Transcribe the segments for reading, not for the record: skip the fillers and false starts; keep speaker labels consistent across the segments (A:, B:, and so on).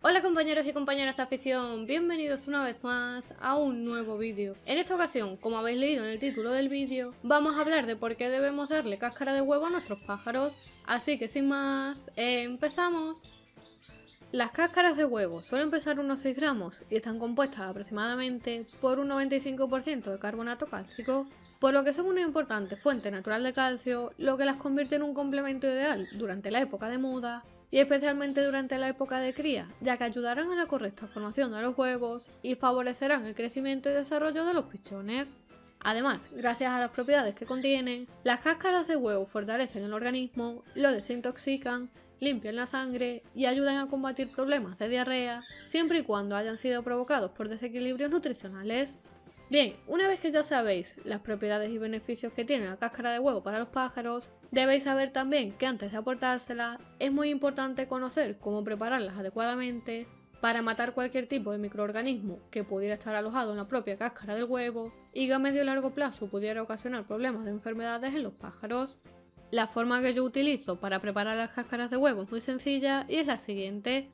A: Hola compañeros y compañeras de afición, bienvenidos una vez más a un nuevo vídeo. En esta ocasión, como habéis leído en el título del vídeo, vamos a hablar de por qué debemos darle cáscara de huevo a nuestros pájaros. Así que sin más, empezamos. Las cáscaras de huevo suelen pesar unos 6 gramos y están compuestas aproximadamente por un 95% de carbonato cálcico, por lo que son una importante fuente natural de calcio, lo que las convierte en un complemento ideal durante la época de muda y especialmente durante la época de cría, ya que ayudarán a la correcta formación de los huevos y favorecerán el crecimiento y desarrollo de los pichones. Además, gracias a las propiedades que contienen, las cáscaras de huevo fortalecen el organismo, lo desintoxican, limpian la sangre y ayudan a combatir problemas de diarrea, siempre y cuando hayan sido provocados por desequilibrios nutricionales. Bien, una vez que ya sabéis las propiedades y beneficios que tiene la cáscara de huevo para los pájaros, debéis saber también que antes de aportársela es muy importante conocer cómo prepararlas adecuadamente para matar cualquier tipo de microorganismo que pudiera estar alojado en la propia cáscara del huevo y que a medio y largo plazo pudiera ocasionar problemas de enfermedades en los pájaros. La forma que yo utilizo para preparar las cáscaras de huevo es muy sencilla y es la siguiente.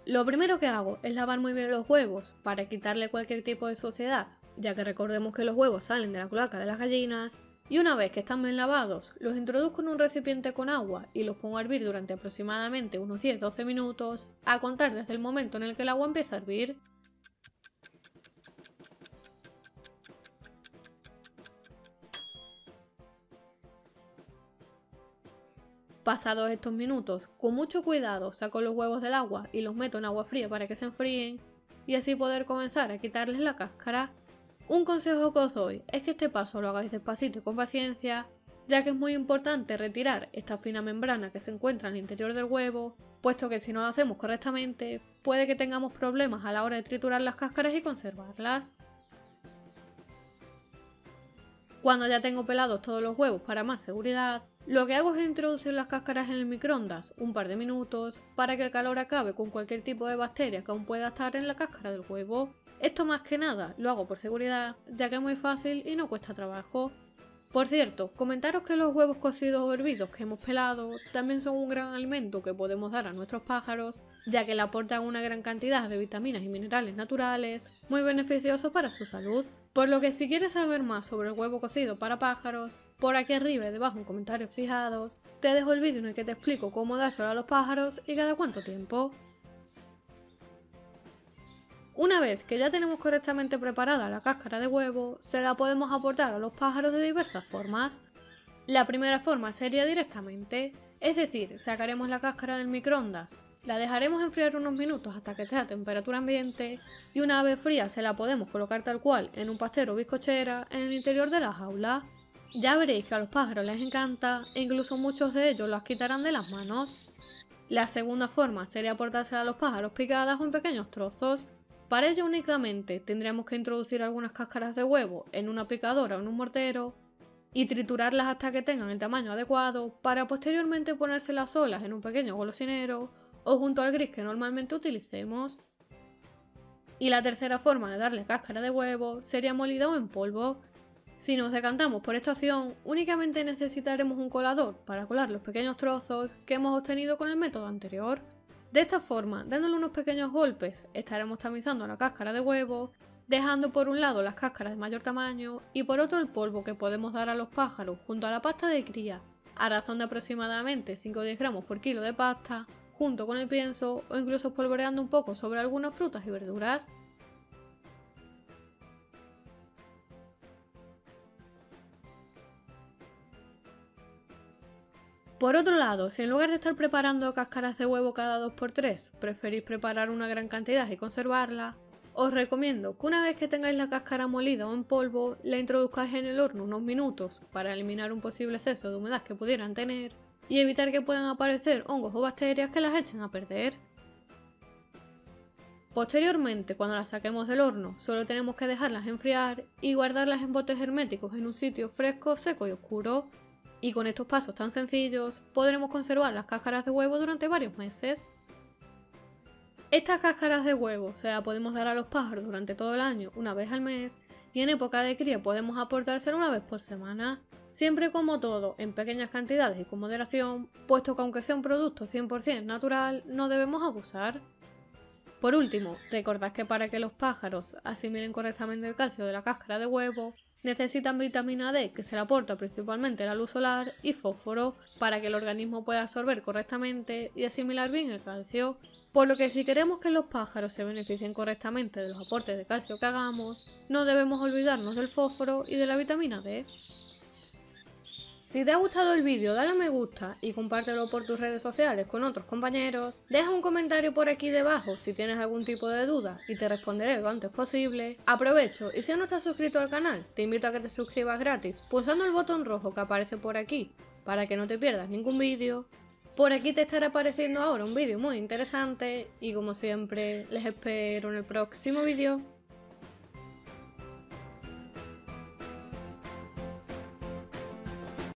A: Lo primero que hago es lavar muy bien los huevos para quitarle cualquier tipo de suciedad, ya que recordemos que los huevos salen de la cloaca de las gallinas, y una vez que están bien lavados, los introduzco en un recipiente con agua y los pongo a hervir durante aproximadamente unos 10-12 minutos, a contar desde el momento en el que el agua empieza a hervir. Pasados estos minutos, con mucho cuidado saco los huevos del agua y los meto en agua fría para que se enfríen, y así poder comenzar a quitarles la cáscara. Un consejo que os doy es que este paso lo hagáis despacito y con paciencia, ya que es muy importante retirar esta fina membrana que se encuentra en el interior del huevo, puesto que si no lo hacemos correctamente, puede que tengamos problemas a la hora de triturar las cáscaras y conservarlas. Cuando ya tengo pelados todos los huevos para más seguridad, lo que hago es introducir las cáscaras en el microondas un par de minutos para que el calor acabe con cualquier tipo de bacteria que aún pueda estar en la cáscara del huevo. Esto más que nada lo hago por seguridad, ya que es muy fácil y no cuesta trabajo. Por cierto, comentaros que los huevos cocidos o hervidos que hemos pelado también son un gran alimento que podemos dar a nuestros pájaros, ya que le aportan una gran cantidad de vitaminas y minerales naturales, muy beneficiosos para su salud. Por lo que si quieres saber más sobre el huevo cocido para pájaros, por aquí arriba y debajo en comentarios fijados, te dejo el vídeo en el que te explico cómo dárselo a los pájaros y cada cuánto tiempo. Una vez que ya tenemos correctamente preparada la cáscara de huevo, se la podemos aportar a los pájaros de diversas formas. La primera forma sería directamente, es decir, sacaremos la cáscara del microondas, la dejaremos enfriar unos minutos hasta que esté a temperatura ambiente y una vez fría se la podemos colocar tal cual en un pastero o bizcochera en el interior de la jaula. Ya veréis que a los pájaros les encanta e incluso muchos de ellos las quitarán de las manos. La segunda forma sería aportársela a los pájaros picadas o en pequeños trozos. Para ello únicamente tendríamos que introducir algunas cáscaras de huevo en una picadora o en un mortero y triturarlas hasta que tengan el tamaño adecuado para posteriormente ponérselas solas en un pequeño golosinero o junto al gris que normalmente utilicemos. Y la tercera forma de darle cáscara de huevo sería molida o en polvo. Si nos decantamos por esta opción, únicamente necesitaremos un colador para colar los pequeños trozos que hemos obtenido con el método anterior. De esta forma, dándole unos pequeños golpes, estaremos tamizando la cáscara de huevo, dejando por un lado las cáscaras de mayor tamaño y por otro el polvo que podemos dar a los pájaros junto a la pasta de cría, a razón de aproximadamente 5 o 10 gramos por kilo de pasta, junto con el pienso o incluso espolvoreando un poco sobre algunas frutas y verduras. Por otro lado, si en lugar de estar preparando cáscaras de huevo cada 2×3, preferís preparar una gran cantidad y conservarla, os recomiendo que una vez que tengáis la cáscara molida o en polvo, la introduzcáis en el horno unos minutos para eliminar un posible exceso de humedad que pudieran tener y evitar que puedan aparecer hongos o bacterias que las echen a perder. Posteriormente, cuando las saquemos del horno, solo tenemos que dejarlas enfriar y guardarlas en botes herméticos en un sitio fresco, seco y oscuro. Y con estos pasos tan sencillos, podremos conservar las cáscaras de huevo durante varios meses. Estas cáscaras de huevo se las podemos dar a los pájaros durante todo el año, una vez al mes, y en época de cría podemos aportárselo una vez por semana. Siempre como todo, en pequeñas cantidades y con moderación, puesto que aunque sea un producto 100% natural, no debemos abusar. Por último, recordad que para que los pájaros asimilen correctamente el calcio de la cáscara de huevo, necesitan vitamina D, que se le aporta principalmente la luz solar, y fósforo, para que el organismo pueda absorber correctamente y asimilar bien el calcio. Por lo que si queremos que los pájaros se beneficien correctamente de los aportes de calcio que hagamos, no debemos olvidarnos del fósforo y de la vitamina D. Si te ha gustado el vídeo, dale a me gusta y compártelo por tus redes sociales con otros compañeros. Deja un comentario por aquí debajo si tienes algún tipo de duda y te responderé lo antes posible. Aprovecho y si aún no estás suscrito al canal, te invito a que te suscribas gratis pulsando el botón rojo que aparece por aquí para que no te pierdas ningún vídeo. Por aquí te estará apareciendo ahora un vídeo muy interesante y como siempre les espero en el próximo vídeo.